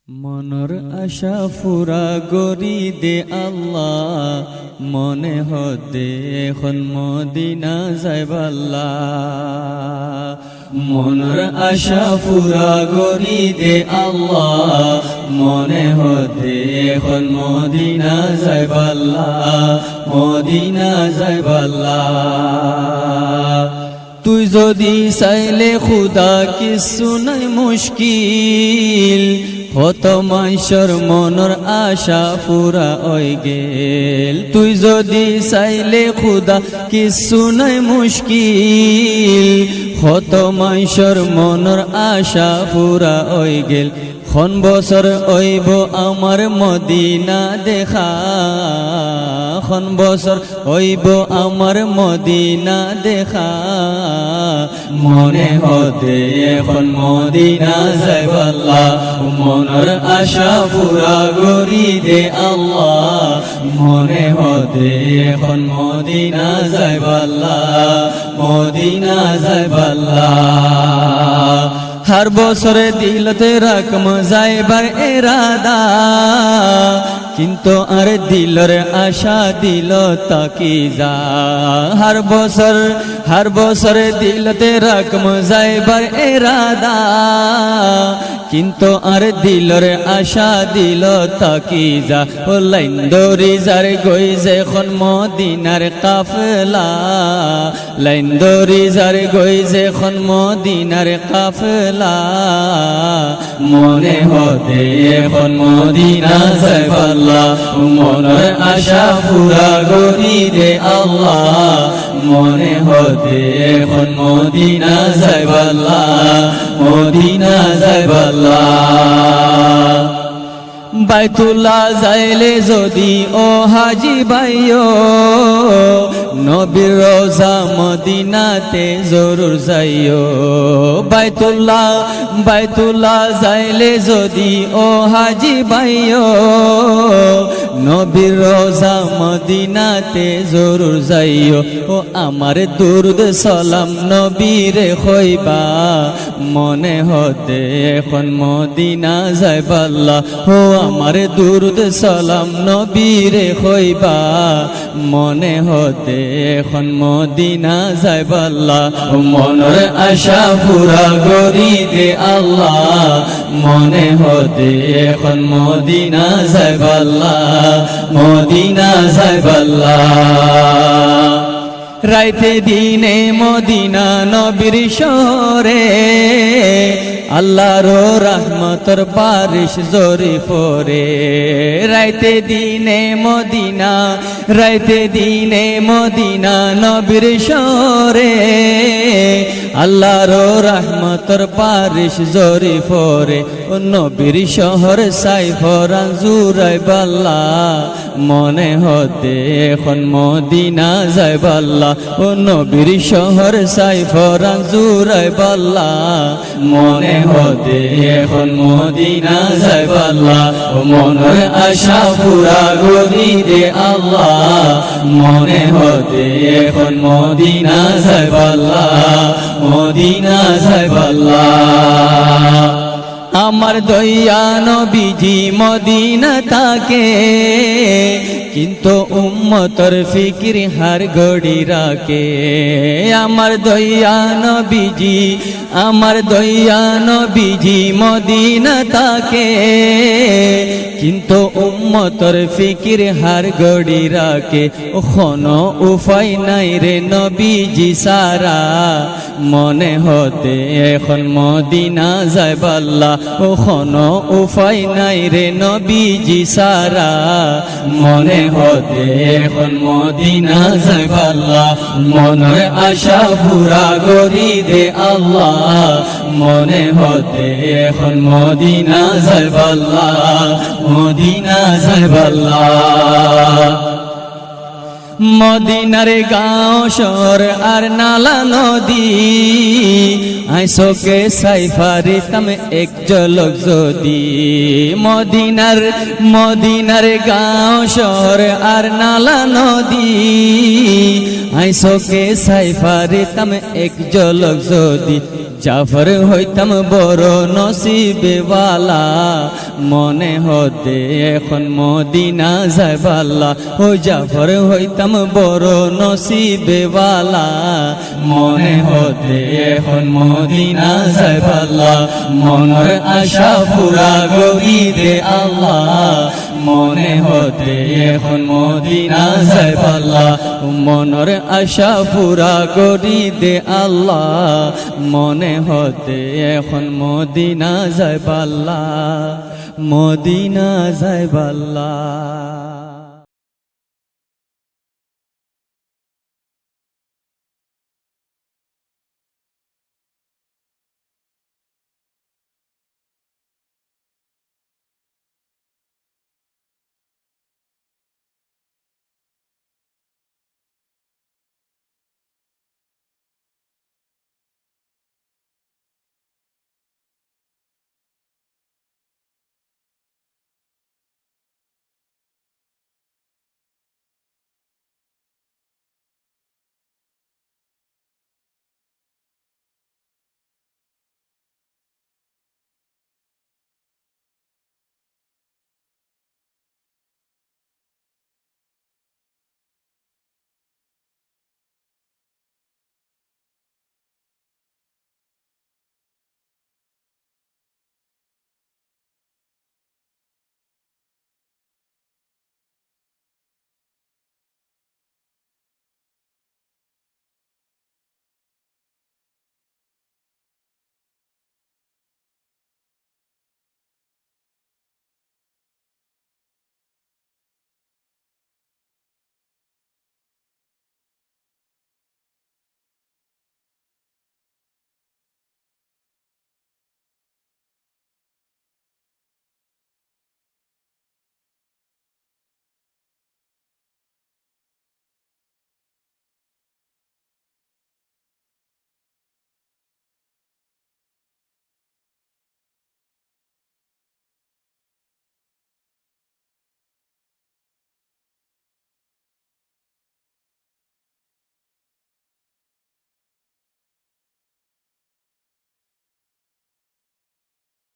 মনর আশা ফুরা গরি দে আল্লাহ, মনে হতে এখন মদিনা যাইবাল্লাহ। মনর আশা ফুরা গরি দে আল্লাহ, মনে হতে এখন মদিনা যাইবাল্লাহ, মদিনা যাইবাল্লাহ। তুই যদি চাইলে খুদা কিছু নাই মুশকিল, কত মাইশর মনর আশা ফুরা হই গেল। তুই যদি চাইলে খুদা কিছু নাই মুশকিল, কত মাইশর মনর আশা ফুরা হই গেল। খন বছর হইব আমার মদিনা দেখা, খন বছর হইব আমার মদিনা দেখা। মনে হতে এখন মদিনা যাইবাল্লাহ, মনের আশা পুরা গরি দে আল্লাহ। মনে হতে এখন মদিনা যাইবাল্লাহ, মদিনা যাইবাল্লাহ। हर বছরে দিলতে রাকম যাইবার এরাদা, কিন্তু আর দিলর আশা দিল তাকি যা। हर বছরে দিলতে রাকম যাইবার এরাদা, কিন্তু আর দিলর আশা দিল তাকি যা। ও লাইন দরি যার গই যেখন মদিনার কাফেলা, লাইন দরি যার গই যেখন মদিনার কাফেলা। মনে হতে এখন মদিনা যাইবাল্লাহ, মনের আশা পুরা গরি দে আল্লাহ। মনে হতে এখন মদিনা যাইবাল্লাহ, মদিনা যাইবাল্লাহ। বাইতুল্লাহ যাইলে যদি ও হাজি ভাইও, নবীর রোজা মদিনাতে জরুর যাইও। বাইতুল্লাহ যাইলে যদি ও হাজি ভাইও, নবীর রোজা মদিনাতে জরুর যাইও। ও আমার দুরুদ সালাম নবীরে কইবা, মনে হতে এখন মদিনা যাইবাল্লাহ। ও আমার দুরুদ সালাম নবীরে কইবা, মনে হতে এখন মদিনা যাইবাল্লাহ। মনের আশা পুরা গরি দে আল্লাহ, মনে হতে এখন মদিনা যাইবাল্লাহ, মদিনা যাইবাল্লাহ। রাইতে দিনে মদিনা নবীর শহরে, আল্লাহর রহমতের বারিশ জরি পরে। রাইতে দিনে মদিনা নবীর শহরে, আল্লাহর রহমতের বারিশ জরি পরে। ও নবীর শহর সাইফরান জুরাইবাল্লাহ, মনে হতে এখন মদিনা যাইবাল্লাহ। ও নবীর শহর সাইফরান জুরাইবাল্লাহ, মনে হতে এখন মদিনা যাইবাল্লাহ। ও মনের আশা পুরা গরি দে আল্লাহ, মনে হতে এখন মদিনা যাইবাল্লাহ, মদিনা যাইবাল্লাহ। আমার দয়া নবীজি মদিনা থাকে, কিন্তু উম্মতর ফিকির হার গড়ি রাখে। আমার দয়া নবীজি মদিনা থাকে, কিন্তু উম্মতর ফিকির হার গড়ি রাখে। ওখানো উপায় নাই রে নবীজি সারা, মনে হতে এখন মদিনা যাইবাল্লাহ। ওখানো উপায় নাই রে নবীজি সারা, মনে হতে এখন মদিনা যাইবাল্লাহ। মনের আশা পুরা গরি দে আল্লাহ, মনে হতে এখন মদিনা যাইবাল্লাহ, মদিনা যাইবাল্লাহ। মদিনার গাঁও শহর আর নালা নদী, আইসোকে সাইফারিতাম এক ঝলক যদি। মদিনার গাঁও শহর আর নালা নদী, আইসোকে সাইফারিতাম এক ঝলক যদি। জাফর হইতাম বড় নসিবেওয়ালা মনে হতে এখন মদিনা যাইবাল্লা ও জাফর হইতাম বড় নসিবেওয়ালা মনে হতে এখন মদিনা যাইবাল্লা মনের আশা পুরা করি দে আল্লাহ মনে হতে এখন মদিনা যাইবাল্লা মনের আশা পুরা করি দে আল্লাহ মনে হতে এখন মদিনা যাইবাল্লা মদিনা যাইবাল্লা।